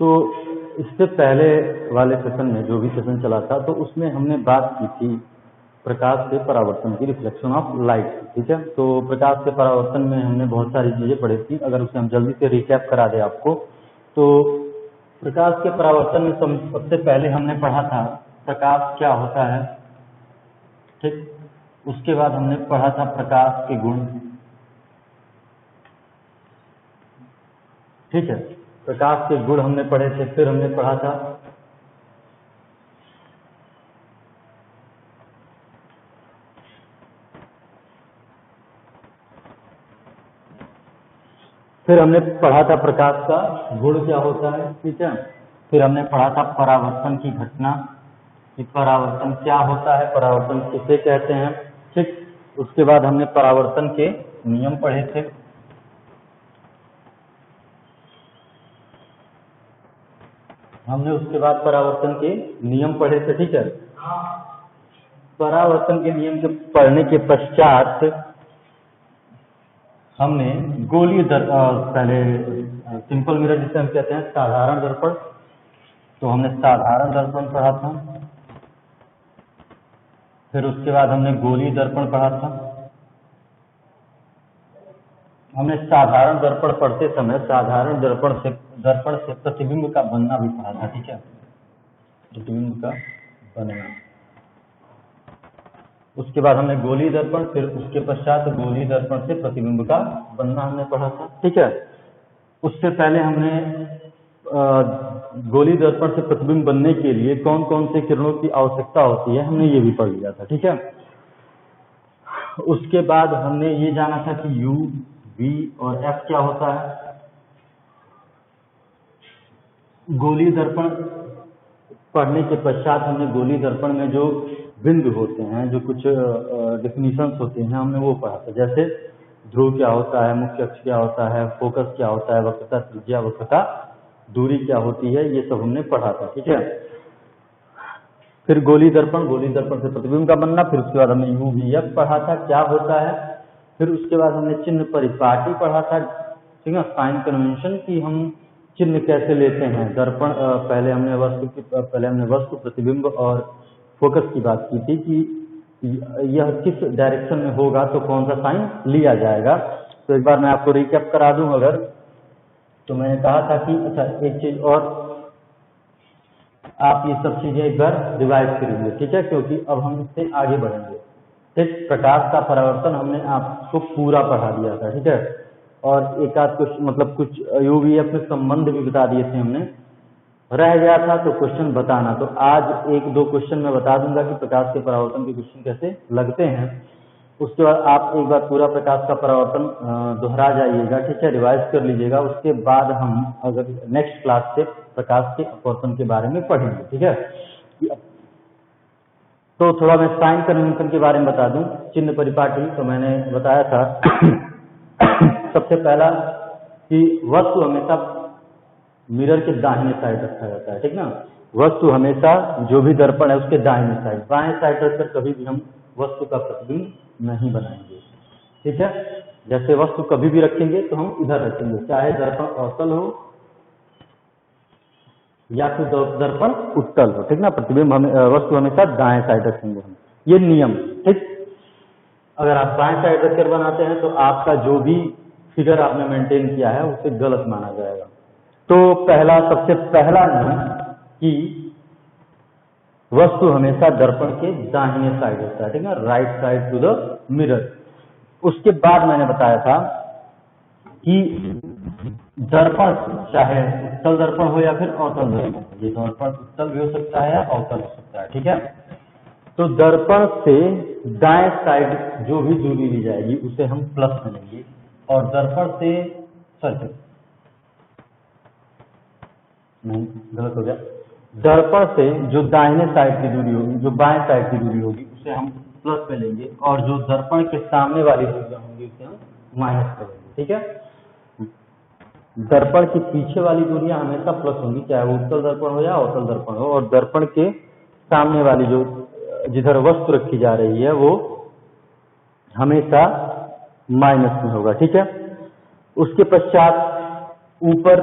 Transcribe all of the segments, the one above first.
तो इससे पहले वाले सेशन में जो भी सेशन चला था तो उसमें हमने बात की थी प्रकाश से परावर्तन की, रिफ्लेक्शन ऑफ लाइट। ठीक है, तो प्रकाश से परावर्तन में हमने बहुत सारी चीजें पढ़ी थी। अगर उसे हम जल्दी से रिकैप करा दें आपको, तो प्रकाश के परावर्तन में सबसे पहले हमने पढ़ा था प्रकाश क्या होता है। ठीक, उसके बाद हमने पढ़ा था प्रकाश के गुण। ठीक है, प्रकाश के गुण हमने पढ़े थे। फिर हमने पढ़ा था प्रकाश का गुण क्या होता है। ठीक है, फिर हमने पढ़ा था परावर्तन की घटना कि परावर्तन क्या होता है, परावर्तन किसे कहते हैं। ठीक, उसके बाद हमने परावर्तन के नियम पढ़े थे। उसके बाद परावर्तन के नियम पढ़े थे। ठीक है, परावर्तन के नियम के पढ़ने के पश्चात हमने गोलीय पहले सिंपल मिरर जिसे हम कहते हैं साधारण दर्पण, तो हमने साधारण दर्पण पढ़ा था। फिर उसके बाद हमने गोलीय दर्पण पढ़ा था। हमने साधारण दर्पण पढ़ते समय साधारण दर्पण से प्रतिबिंब का बनना भी पढ़ा था। ठीक है, प्रतिबिंब का बनना। उसके बाद हमने गोलीय दर्पण, फिर उसके पश्चात गोलीय दर्पण से प्रतिबिंब का बनना हमने पढ़ा था। ठीक है, उससे पहले हमने गोलीय दर्पण से प्रतिबिंब बनने के लिए कौन कौन से किरणों की आवश्यकता होती है हमने ये भी पढ़ लिया था। ठीक है, उसके बाद हमने ये जाना था कि U, V और F क्या होता है। गोलीय दर्पण पढ़ने के पश्चात हमने गोलीय दर्पण में जो बिंदु होते हैं, जो कुछ डेफिनेशंस होते हैं, हमने वो पढ़ा था। जैसे ध्रुव क्या होता है, मुख्य अक्ष क्या होता है, फोकस क्या होता है, वक्रता त्रिज्या, वक्रता दूरी क्या होती है, ये सब हमने पढ़ा था। ठीक है, फिर गोलीय दर्पण से प्रतिबिंब का बनना। फिर उसके बाद हमने U, V, F पढ़ा था क्या होता है। फिर उसके बाद हमने चिन्ह परिपाटी पढ़ा था। ठीक है, साइन कन्वेंशन की हम चिन्ह कैसे लेते हैं दर्पण। पहले हमने वस्तु, प्रतिबिंब और फोकस की बात की थी कि यह किस डायरेक्शन में होगा तो कौन सा साइन लिया जाएगा। तो एक बार मैं आपको रिकैप करा दूं अगर, तो मैंने कहा था कि अच्छा एक चीज और, आप ये सब चीजें एक बार रिवाइज करेंगे। ठीक है, क्योंकि अब हम इससे आगे बढ़ेंगे। ठीक, प्रकाश का परावर्तन हमने आपको पूरा पढ़ा दिया था। ठीक है, और एक आध कुछ UVF में संबंध भी बता दिए थे हमने। रह गया था तो क्वेश्चन बताना। तो आज एक दो क्वेश्चन मैं बता दूंगा कि प्रकाश के परावर्तन के क्वेश्चन कैसे लगते हैं। उसके बाद आप एक बार पूरा प्रकाश का परावर्तन दोहरा जाइएगा। ठीक है, रिवाइज कर लीजिएगा। उसके बाद हम अगर नेक्स्ट क्लास से प्रकाश के अपवर्तन के बारे में पढ़ेंगे। ठीक है, तो थोड़ा मैं साइन कन्वेंशन के बारे में बता दूं। चिन्ह परिपाटी तो मैंने बताया था सबसे पहला कि वस्तु हमेशा मिरर के दाहिने साइड रखा जाता है। ठीक ना, वस्तु हमेशा जो भी दर्पण है उसके दाहिने साइड, बाएं साइड रखकर कभी भी हम वस्तु का प्रतिबिंब नहीं बनाएंगे। ठीक है, जैसे वस्तु कभी भी रखेंगे तो हम इधर रखेंगे, चाहे दर्पण अवतल हो या फिर दर्पण उत्तल हो। ठीक ना, प्रतिबिंब वस्तु हमेशा दाएं साइड रखेंगे हम, ये नियम। ठीक, अगर आप बाएं साइड रखकर बनाते हैं तो आपका जो भी फिगर आपने मेंटेन किया है उसे गलत माना जाएगा। तो सबसे पहला नियम कि वस्तु हमेशा दर्पण के दाहिने साइड होता है। ठीक है, right side to the mirror. उसके बाद मैंने बताया था कि दर्पण चाहे उत्तल दर्पण हो या फिर अवतल दर्पण, ये दर्पण उत्तल भी हो सकता है या अवतल हो सकता है। ठीक है, तो दर्पण से दाएं साइड जो भी दूरी ली जाएगी उसे हम प्लस में लेंगे, और दर्पण से नहीं, गलत हो गया। दर्पण से जो दाहिने साइड की दूरी होगी, जो बाएं साइड की दूरी होगी, उसे हम प्लस में लेंगे, और जो दर्पण के सामने वाली दूरियां होंगी उसे हम माइनस करेंगे। ठीक है, दर्पण के पीछे वाली दूरियां हमेशा प्लस होंगी, चाहे वो उत्तल दर्पण हो या अवतल दर्पण हो, और दर्पण के सामने वाली जो जिधर वस्तु रखी जा रही है वो हमेशा माइनस में होगा। ठीक है, उसके पश्चात ऊपर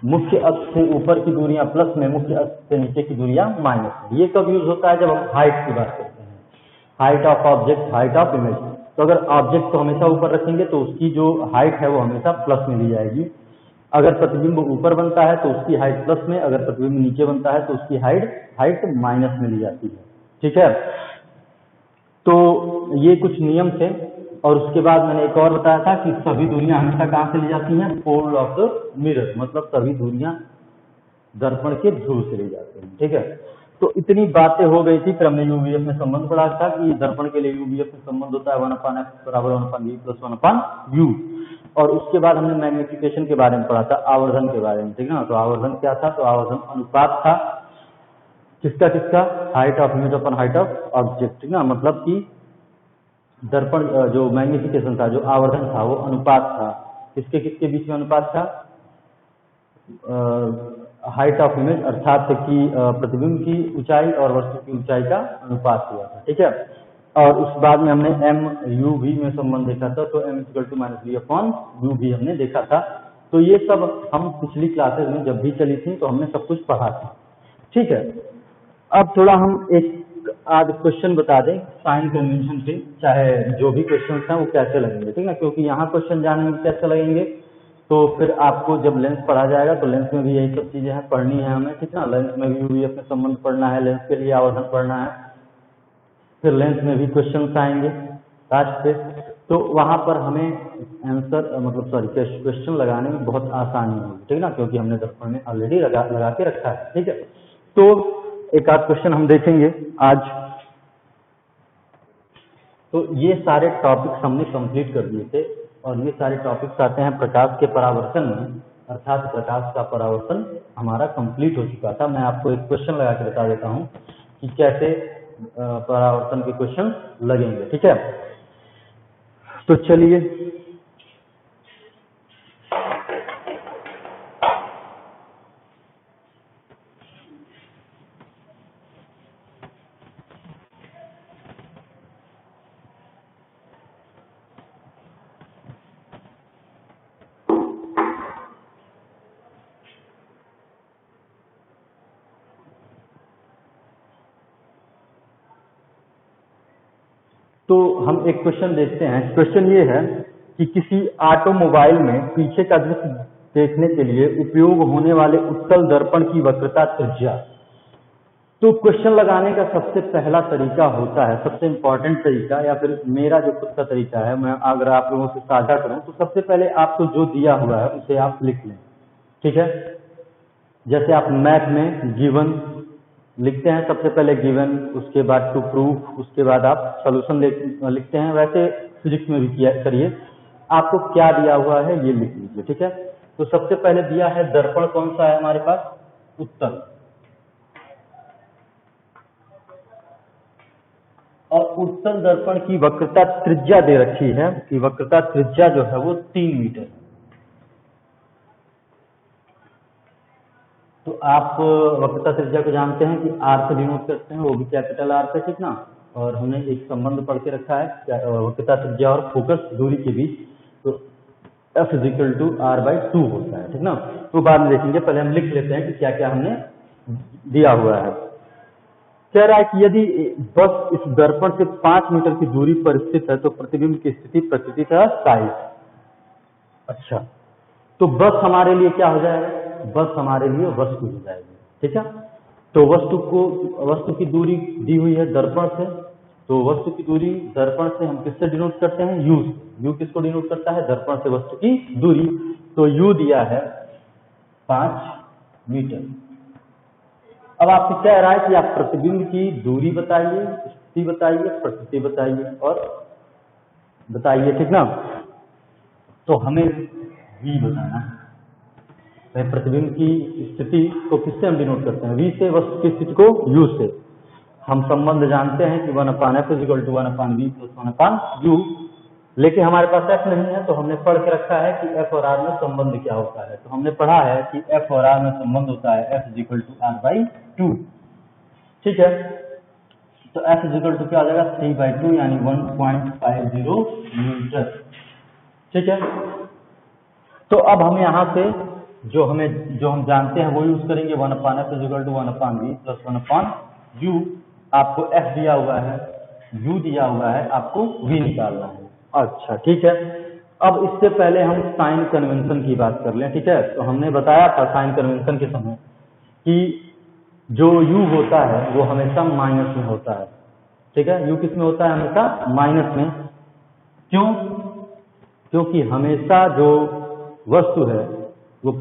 मुख्य अक्ष से ऊपर की दूरियां प्लस में, मुख्य अक्ष से नीचे की दूरियां माइनस में। ये कब यूज होता है? जब हम हाइट की बात करते हैं, height of object, height of image. तो अगर ऑब्जेक्ट को हमेशा ऊपर रखेंगे तो उसकी जो हाइट है वो हमेशा प्लस में दी जाएगी। अगर प्रतिबिंब ऊपर बनता है तो उसकी हाइट प्लस में, अगर प्रतिबिंब नीचे बनता है तो उसकी हाइट माइनस में ली जाती है। ठीक है, तो ये कुछ नियम थे। और उसके बाद मैंने एक और बताया था कि सभी दूरियां हमेशा कहाँ से ली जाती हैं? पोल ऑफ द मिरर, मतलब सभी दूरियां दर्पण के ध्रुव से ली जाती हैं। ठीक है, तो इतनी बातें हो गई थी। फिर हमने यूवीएफ में संबंध पढ़ा था कि दर्पण के लिए यूवीएफ में संबंध होता है 1/f बराबर 1/v प्लस 1/u। और उसके बाद हमने मैग्निफिकेशन के बारे में पढ़ा था, आवर्धन के बारे में। ठीक है ना, तो आवर्धन क्या था? तो आवर्धन अनुपात था किसका किसका? Height of image upon height of object. ठीक ना, मतलब कि दर्पण जो मैग्निफिकेशन था, जो आवर्धन था, वो अनुपात था। किसके किसके बीच में अनुपात था? हाइट ऑफ इमेज अर्थात कि प्रतिबिंब की ऊंचाई और वस्तु की ऊंचाई का अनुपात हुआ था। ठीक है, और उस बाद में हमने एम यू वी में संबंध देखा था, तो M equal to minus V upon U भी हमने देखा था। तो ये सब हम पिछली क्लासेस में जब भी चली थी तो हमने सब कुछ पढ़ा था। ठीक है, अब थोड़ा हम एक आध क्वेश्चन बता दें साइन कन्वेंशन से, चाहे जो भी क्वेश्चन हैं वो कैसे लगेंगे। ठीक है, क्योंकि यहाँ क्वेश्चन जानेंगे कैसे लगेंगे तो फिर आपको जब लेंस पढ़ा जाएगा तो लेंस में भी यही सब चीजें हैं, पढ़नी है हमें। ठीक है ना, लेंस में भी यूवीएफ में संबंध पढ़ना है, लेंस के लिए आवर्धन पढ़ना है, फिर लेंस में भी क्वेश्चन आएंगे लास्ट पे। तो वहां पर हमें आंसर मतलब क्वेश्चन लगाने में बहुत आसानी होगी। ठीक है ना, क्योंकि हमने दर्पण में ऑलरेडी लगा के रखा है। ठीक है, तो एक आध क्वेश्चन हम देखेंगे आज। तो ये सारे टॉपिक्स हमने कंप्लीट कर दिए थे, और ये सारे टॉपिक्स आते हैं प्रकाश के परावर्तन में, अर्थात प्रकाश का परावर्तन हमारा कंप्लीट हो चुका था। मैं आपको एक क्वेश्चन लगा के बता देता हूँ कि कैसे परावर्तन के क्वेश्चन लगेंगे। ठीक है, तो चलिए तो हम एक क्वेश्चन देखते हैं। क्वेश्चन ये है कि किसी ऑटोमोबाइल में पीछे का दृश्य देखने के लिए उपयोग होने वाले उत्तल दर्पण की वक्रता त्रिज्या। तो क्वेश्चन लगाने का सबसे पहला तरीका होता है, सबसे इंपॉर्टेंट तरीका, या फिर मेरा जो खुद का तरीका है, मैं अगर आप लोगों से साझा करूं तो सबसे पहले आपको जो दिया हुआ है उसे आप लिख लें। ठीक है, जैसे आप मैथ में गिवन लिखते हैं, सबसे पहले गिवन, उसके बाद टू प्रूफ, उसके बाद आप सॉल्यूशन लिखते हैं, वैसे फिजिक्स में भी किया करिए। आपको क्या दिया हुआ है ये लिख लीजिए। ठीक है, तो सबसे पहले दिया है दर्पण कौन सा है हमारे पास? उत्तल। और उत्तल दर्पण की वक्रता त्रिज्या दे रखी है कि वक्रता त्रिज्या जो है वो 3 मीटर है। तो आप वक्रता त्रिज्या को जानते हैं कि आर से डिनोट करते हैं, वो भी कैपिटल आर से। ठीक ना, और हमने एक संबंध पढ़ के रखा है वक्रता त्रिज्या और फोकस दूरी के बीच, तो F इक्वल टू R/2 होता है। ठीक ना, तो बाद में देखेंगे, पहले हम लिख लेते हैं कि क्या क्या हमने दिया हुआ है। कह रहा है कि यदि बस इस दर्पण से 5 मीटर की दूरी पर स्थित है तो प्रतिबिंब की स्थिति प्रकृति का साइज। अच्छा, तो बस हमारे लिए क्या हो जाएगा? बस हमारे लिए वस्तु हो जाएगी। ठीक है, तो वस्तु की दूरी दी हुई है दर्पण से, तो वस्तु की दूरी दर्पण से हम किससे डिनोट करते हैं? यू से। यू किसको डिनोट करता है? दर्पण से वस्तु की दूरी। तो यू दिया है 5 मीटर। अब आपसे कह रहा है कि आप प्रतिबिंब की दूरी बताइए, स्थिति बताइए, प्रकृति बताइए और बताइए। ठीक ना, तो हमें वी बताना है। प्रतिबिंब की स्थिति को किससे हम डिनोट करते हैं? वी से। वस्तु की स्थिति को यू से। हम संबंध जानते हैं कि 1/f equal to 1/v plus 1/u, लेकिन हमारे पास f नहीं है, तो हमने पढ़ के रखा है कि f और r में संबंध क्या होता है। तो हमने पढ़ा है कि f और r में संबंध होता है f इक्वल टू r/2। ठीक है, तो f इक्वल टू क्या आ जाएगा? 3/2 यानी 1.50 मीटर। ठीक है, तो अब हम यहाँ से जो हम जानते हैं वो यूज करेंगे, 1/f is to 1/v plus 1/u। आपको f दिया हुआ है, u दिया हुआ है, आपको v निकालना है। अच्छा ठीक है, अब इससे पहले हम साइन कन्वेंशन की बात कर लें। ठीक है, तो हमने बताया था साइन कन्वेंशन के समय कि जो u होता है वो हमेशा माइनस में होता है। ठीक है, u किस में होता है? हमेशा माइनस में। क्यों? क्योंकि हमेशा जो वस्तु है वो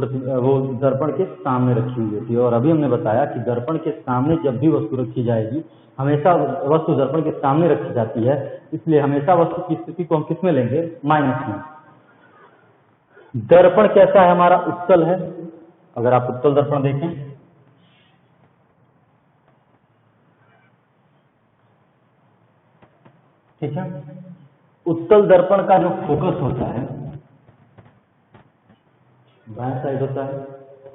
दर्पण के सामने रखी हुई होती है, और अभी हमने बताया कि दर्पण के सामने जब भी वस्तु रखी जाएगी, हमेशा वस्तु दर्पण के सामने रखी जाती है, इसलिए हमेशा वस्तु की स्थिति को हम किस में लेंगे? माइनस में। दर्पण कैसा है? हमारा उत्तल है। अगर आप उत्तल दर्पण देखें, ठीक है, उत्तल दर्पण का जो फोकस होता है बाएं साइड होता है,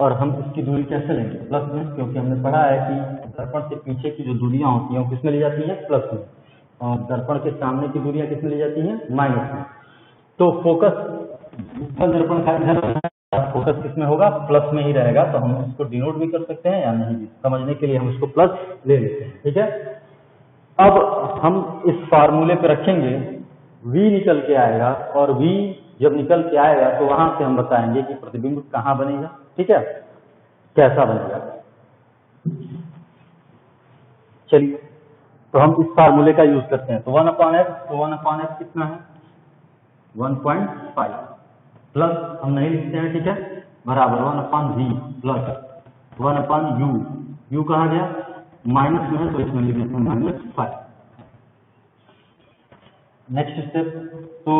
और हम इसकी दूरी कैसे लेंगे? प्लस में, क्योंकि हमने पढ़ा है कि दर्पण से पीछे की जो दूरियां होती हैं वो किस में ली जाती हैं? प्लस में, और दर्पण के सामने की दूरियां किस में ली जाती हैं? माइनस में। तो फोकस उत्तल दर्पण का इधर फोकस किस में होगा? प्लस में ही रहेगा। तो हम इसको डिनोट भी कर सकते हैं या नहीं भी, समझने के लिए हम इसको प्लस ले लेते हैं। ठीक है, अब हम इस फार्मूले पे रखेंगे, v निकल के आएगा, और v जब निकल के आएगा तो वहां से हम बताएंगे कि प्रतिबिंब कहाँ बनेगा। ठीक है, कैसा बनेगा। चलिए, तो हम इस फार्मूले का यूज करते हैं। तो 1/f, तो 1/f कितना है? 1.5 प्लस, हम नहीं लिखते हैं, ठीक है, बराबर 1/v प्लस 1/u। u कहाँ गया? माइनस में है, तो इसमें लिख देते हैं -5। नेक्स्ट स्टेप, तो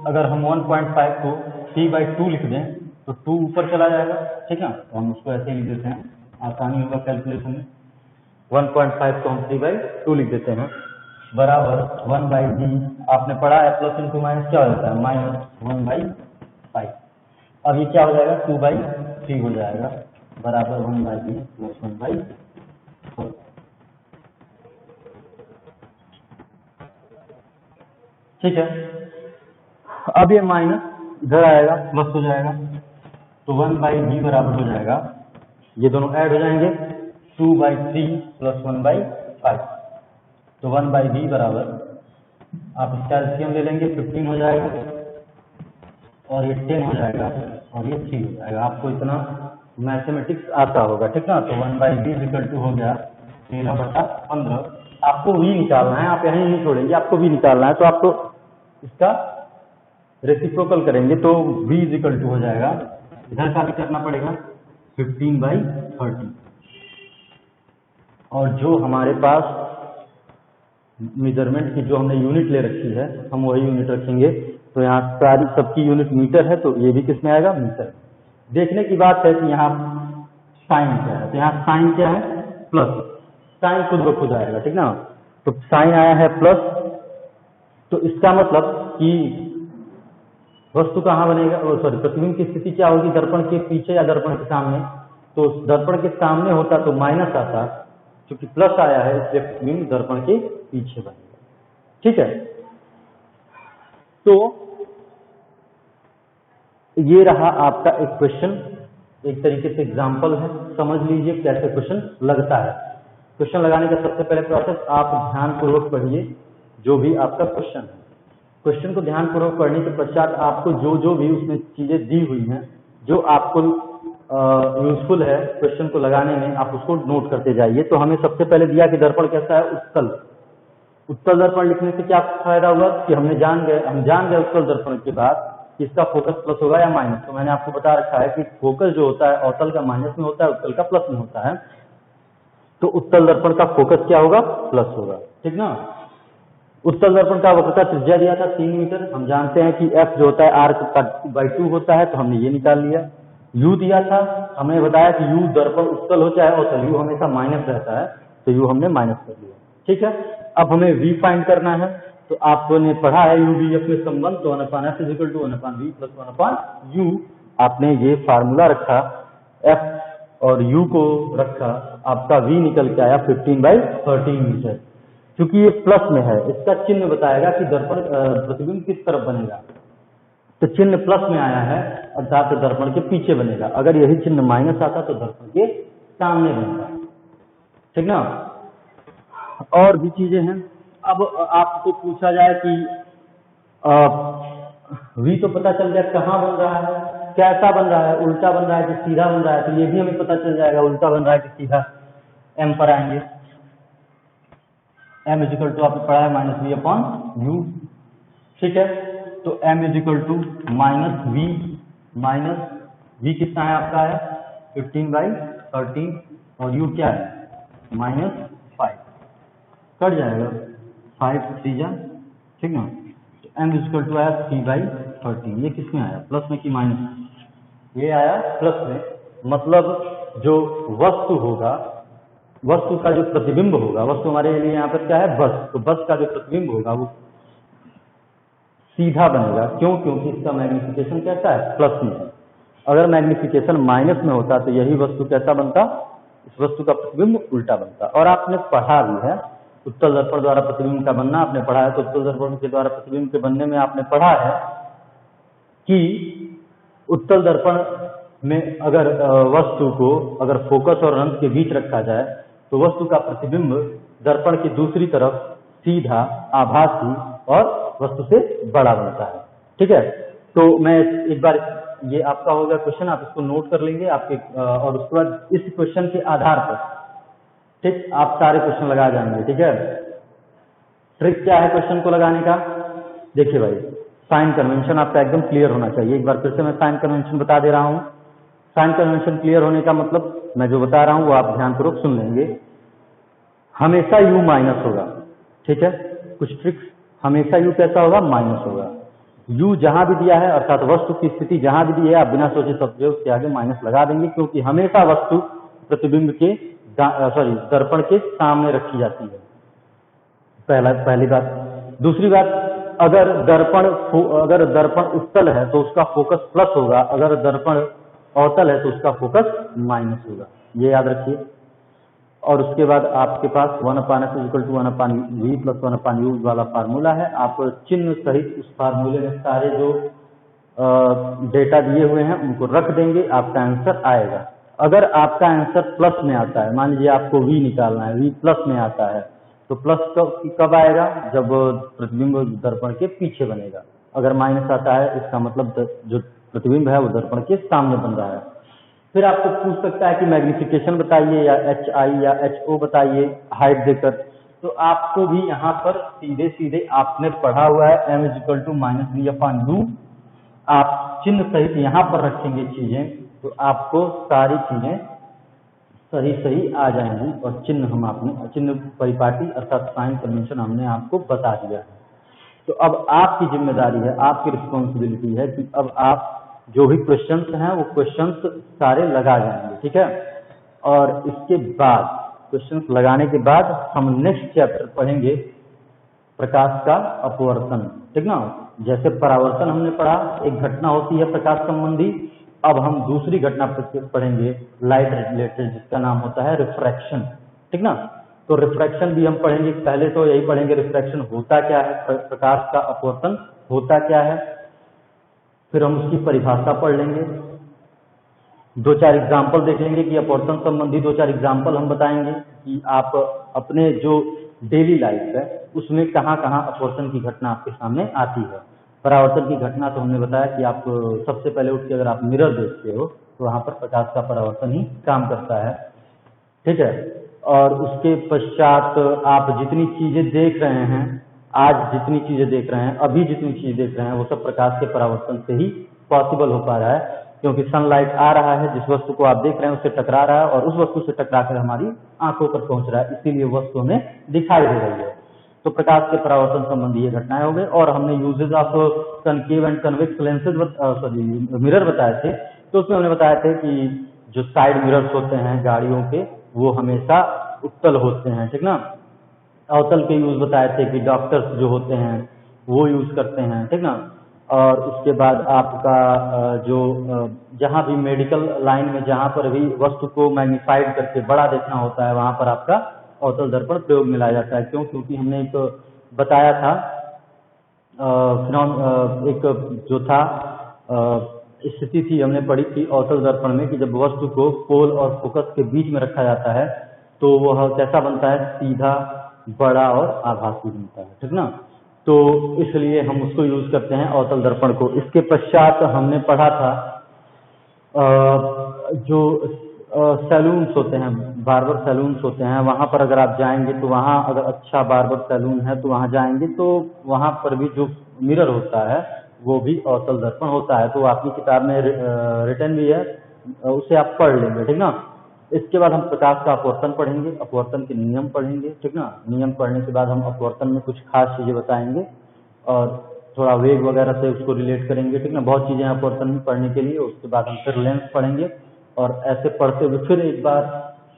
अगर हम 1.5 को 3/2 लिख दें तो 2 ऊपर चला जाएगा। ठीक है, तो हम उसको ऐसे ही लिख देते हैं, आसानी होगा कैलकुलेशन में। 1.5 को हम 3/2 लिख देते हैं, बराबर 1/v। आपने पढ़ा है प्लस इंटू माइनस क्या हो जाता है? -1/5। अब ये क्या हो जाएगा? 2/3 हो जाएगा, बराबर 1/v प्लस 1/4। ठीक है, अब ये माइनस इधर आएगा, प्लस हो जाएगा, तो 1/v बराबर हो जाएगा, ये दोनों ऐड हो जाएंगे, 2/3 प्लस 1/5। तो 1/v बराबर, आप इसका एलसीएम ले लेंगे, 15 हो जाएगा, और ये 10 हो जाएगा, और ये 3 हो जाएगा। आपको इतना मैथमेटिक्स आता होगा, ठीक ना। तो 1/v हो गया 13/15। आपको v निकालना है, आप यहीं नहीं छोड़ेंगे, आपको v निकालना है, तो आपको इसका रेसिप्रोकल करेंगे, तो v हो जाएगा, इधर का भी करना पड़ेगा, 15/30। और जो हमारे पास मेजरमेंट की जो हमने यूनिट ले रखी है, हम वही यूनिट रखेंगे। तो यहाँ सारी सबकी यूनिट मीटर है, तो ये भी किस में आएगा? मीटर। देखने की बात है कि यहाँ साइन क्या है, तो यहाँ साइन क्या है? प्लस। साइन खुद ब खुद आएगा, ठीक ना। तो साइन आया है प्लस, तो इसका मतलब कि वस्तु कहाँ बनेगा? सॉरी, प्रतिबिंब की स्थिति क्या होगी? दर्पण के पीछे या दर्पण के सामने? तो दर्पण के सामने होता तो माइनस आता, क्योंकि प्लस आया है इसलिए प्रतिबिंब दर्पण के पीछे बनेगा। ठीक है, तो ये रहा आपका एक क्वेश्चन, एक तरीके से एग्जाम्पल है। समझ लीजिए कैसे क्वेश्चन लगता है। क्वेश्चन लगाने का सबसे पहले प्रोसेस आप ध्यानपूर्वक पढ़िए जो भी आपका क्वेश्चन है। क्वेश्चन को ध्यानपूर्वक पढ़ने के पश्चात आपको जो भी उसमें चीजें दी हुई हैं, जो आपको यूजफुल है क्वेश्चन को लगाने में, आप उसको नोट करते जाइए। तो हमें सबसे पहले दिया कि दर्पण कैसा है? उत्तल। उत्तल दर्पण लिखने से क्या फायदा हुआ कि हम जान गए उत्तल दर्पण के बाद कि इसका फोकस प्लस होगा या माइनस। तो मैंने आपको बता रखा है कि फोकस जो होता है अवतल का माइनस में होता है, उत्तल का प्लस में होता है। तो उत्तल दर्पण का फोकस क्या होगा? प्लस होगा, ठीक ना। उत्तल दर्पण का वक्रता त्रिज्या दिया था 3 मीटर। हम जानते हैं कि f जो होता है r/2 होता है, तो हमने ये निकाल लिया। u दिया था, हमने बताया कि u दर्पण उत्तल हो चाहे अवतल, u हमेशा माइनस रहता है, तो u हमने माइनस कर लिया। ठीक है, अब हमें v फाइंड करना है। तो आपने पढ़ा है u v f में संबंध, तो 1/f = 1/v + 1/u। आपने ये फार्मूला रखा, f और u को रखा, आपका v निकल के आया 15/13 मीटर। क्योंकि ये प्लस में है, इसका चिन्ह बताएगा कि दर्पण प्रतिबिंब किस तरफ बनेगा। तो चिन्ह प्लस में आया है अर्थात दर्पण के पीछे बनेगा। अगर यही चिन्ह माइनस आता तो दर्पण के सामने बनता, ठीक ना। और भी चीजें हैं। अब आपको पूछा जाए कि वी तो पता चल गया कहाँ बन रहा है, कैसा बन रहा है, उल्टा बन रहा है कि सीधा बन रहा है, तो ये भी हमें पता चल जाएगा उल्टा बन रहा है कि सीधा। एम पर आएंगे, एम इजिकल टू आपने पढ़ा है माइनस वी अपॉन यू, ठीक है। तो M is equal to minus V कितना है आपका है 15/13 और यू क्या है -5, कट जाएगा 5 3 जा, ठीक ना। तो एम इजिकल टू आया 3/13, ये किस में आया प्लस में कि माइनस में? ये आया प्लस में। मतलब जो वस्तु होगा, वस्तु का जो प्रतिबिंब होगा, वस्तु हमारे लिए यहाँ पर क्या है बस, तो बस का जो प्रतिबिंब होगा वो सीधा बनेगा। क्यों? क्योंकि इसका मैग्निफिकेशन कैसा है प्लस में है। अगर मैग्निफिकेशन माइनस में होता तो यही वस्तु कैसा बनता, इस वस्तु का प्रतिबिंब उल्टा बनता। और आपने पढ़ा भी है उत्तल दर्पण द्वारा प्रतिबिंब का बनना, आपने पढ़ा है। तो उत्तल दर्पण के द्वारा प्रतिबिंब के बनने में आपने पढ़ा है कि उत्तल दर्पण में अगर वस्तु को अगर फोकस और रंग के बीच रखा जाए तो वस्तु का प्रतिबिंब दर्पण की दूसरी तरफ सीधा, आभासी और वस्तु से बड़ा बनता है, ठीक है। तो मैं एक बार, ये आपका हो गया क्वेश्चन, आप इसको नोट कर लेंगे आपके, और उसके बाद इस क्वेश्चन के आधार पर, ठीक, आप सारे क्वेश्चन लगा जाएंगे, ठीक है। ट्रिक क्या है क्वेश्चन को लगाने का? देखिए भाई, साइन कन्वेंशन आपका एकदम क्लियर होना चाहिए। एक बार फिर से मैं साइन कन्वेंशन बता दे रहा हूँ। साइन कन्वेंशन क्लियर होने का मतलब मैं जो बता रहा हूँ वो आप ध्यानपूर्वक सुन लेंगे। हमेशा यू माइनस होगा, ठीक है। कुछ ट्रिक्स, हमेशा यू कैसा होगा माइनस होगा। यू जहां भी दिया है अर्थात वस्तु की स्थिति जहां भी दी है, आप बिना सोचे समझे उसके आगे माइनस लगा देंगे, क्योंकि हमेशा वस्तु प्रतिबिंब के दर्पण के सामने रखी जाती है। पहली बात। दूसरी बात, अगर दर्पण उत्तल है तो उसका फोकस प्लस होगा, अगर दर्पण अवतल है तो उसका फोकस माइनस होगा, ये याद रखिए। और उसके बाद आपके पास 1/s = 1/v + 1/u वाला फार्मूला है। आप चिन्ह सहित उस फार्मूले में सारे जो डेटा दिए हुए हैं उनको रख देंगे, आपका आंसर आएगा। अगर आपका आंसर प्लस में आता है, मान लीजिए आपको v निकालना है, v प्लस में आता है, तो प्लस कब आएगा? जब प्रतिबिंब दर्पण के पीछे बनेगा। अगर माइनस आता है इसका मतलब जो प्रतिबिंब है वो दर्पण के सामने बन रहा है। फिर आपको पूछ सकता है कि मैग्निफिकेशन बताइए या HI या HO बताइए हाइट देकर। तो आपको भी यहाँ पर सीधे सीधे आपने पढ़ा हुआ है m = -v/u। आप चिन्ह सहित यहाँ पर रखेंगे चीजें तो आपको सारी चीजें सही सही आ जाएंगी। और चिन्ह परिपाटी अर्थात साइन कन्वेंशन हमने आपको बता दिया है। तो अब आपकी जिम्मेदारी है, आपकी रिस्पॉन्सिबिलिटी है कि अब आप जो भी क्वेश्चंस हैं वो क्वेश्चंस सारे लगा जाएंगे, ठीक है। और इसके बाद क्वेश्चंस लगाने के बाद हम नेक्स्ट चैप्टर पढ़ेंगे प्रकाश का अपवर्तन, ठीक ना। जैसे परावर्तन हमने पढ़ा, एक घटना होती है प्रकाश संबंधी। अब हम दूसरी घटना पढ़ेंगे लाइट रिलेटेड, जिसका नाम होता है रिफ्रैक्शन, ठीक ना। तो रिफ्रैक्शन भी हम पढ़ेंगे। पहले तो यही पढ़ेंगे रिफ्रैक्शन होता क्या है, प्रकाश का अपवर्तन होता क्या है, फिर हम उसकी परिभाषा पढ़ लेंगे, 2-4 एग्जाम्पल देख लेंगे कि अपवर्तन संबंधी 2-4 एग्जाम्पल हम बताएंगे कि आप अपने जो डेली लाइफ है उसमें कहाँ कहाँ अपवर्तन की घटना आपके सामने आती है। परावर्तन की घटना तो हमने बताया कि आप सबसे पहले उठ के अगर आप मिरर देखते हो तो वहाँ पर प्रकाश का परावर्तन ही काम करता है, ठीक है। और उसके पश्चात आप जितनी चीजें देख रहे हैं, आज जितनी चीजें देख रहे हैं, अभी जितनी चीजें देख रहे हैं, वो सब प्रकाश के परावर्तन से ही पॉसिबल हो पा रहा है। क्योंकि सनलाइट आ रहा है, जिस वस्तु को आप देख रहे हैं उससे टकरा रहा है और उस वस्तु से टकरा कर हमारी आंखों पर पहुंच रहा है, इसीलिए वस्तु हमें दिखाई दे रही है। तो प्रकाश के परावर्तन संबंधी ये घटनाएं हो गई। और हमने uses of concave and convex lenses mirror बताए थे। तो उसमें हमने बताया थे कि जो साइड मिरर्स होते हैं गाड़ियों के वो हमेशा उत्तल होते हैं, ठीक ना। अवतल के यूज बताए थे कि डॉक्टर्स जो होते हैं वो यूज करते हैं, ठीक ना। और उसके बाद आपका जो जहाँ भी मेडिकल लाइन में जहाँ पर भी वस्तु को मैग्नीफाइड करके बड़ा देखना होता है वहाँ पर आपका अवतल दर्पण प्रयोग में लाया जाता है। क्यों? क्योंकि हमने एक बताया था एक जो था स्थिति थी, हमने पढ़ी थी अवतल दर्पण में कि जब वस्तु को पोल और फोकस के बीच में रखा जाता है तो वह कैसा बनता है, सीधा, बड़ा और आभासी बनता है, ठीक ना। तो इसलिए हम उसको यूज करते हैं अवतल दर्पण को। इसके पश्चात हमने पढ़ा था जो सैलून्स होते हैं, बार्बर सैलून्स होते हैं, वहाँ पर अगर आप जाएंगे तो वहाँ अगर अच्छा बार्बर सैलून है तो वहाँ जाएंगे तो वहाँ पर भी जो मिरर होता है वो भी अवतल दर्पण होता है। तो आपकी किताब में रिटर्न भी है, उसे आप पढ़ लेंगे, ठीक ना। इसके बाद हम प्रकाश का अपवर्तन पढ़ेंगे, अपवर्तन के नियम पढ़ेंगे, ठीक ना। नियम पढ़ने के बाद हम अपवर्तन में कुछ खास चीज़ें बताएंगे और थोड़ा वेग वगैरह से उसको रिलेट करेंगे, ठीक ना। बहुत चीज़ें अपवर्तन में पढ़ने के लिए। उसके बाद हम फिर लेंस पढ़ेंगे और ऐसे पढ़ते हुए फिर एक बार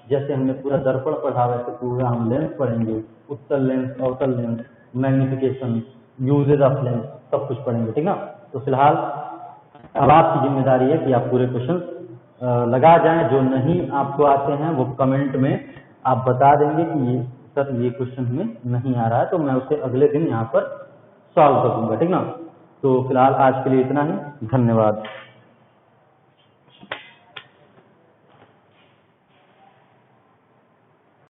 जैसे हमने पूरा दर्पण पढ़ा वैसे पूरा हम लेंस पढ़ेंगे, उत्तल लेंस, अवतल lens, magnification, uses of lens, सब कुछ पढ़ेंगे, ठीक ना। तो फिलहाल अब आपकी जिम्मेदारी है कि आप पूरे क्वेश्चन लगा जाएं। जो नहीं आपको आते हैं वो कमेंट में आप बता देंगे कि ये सर ये क्वेश्चन हमें नहीं आ रहा है, तो मैं उसे अगले दिन यहाँ पर सॉल्व कर दूंगा, ठीक ना। तो फिलहाल आज के लिए इतना ही, धन्यवाद।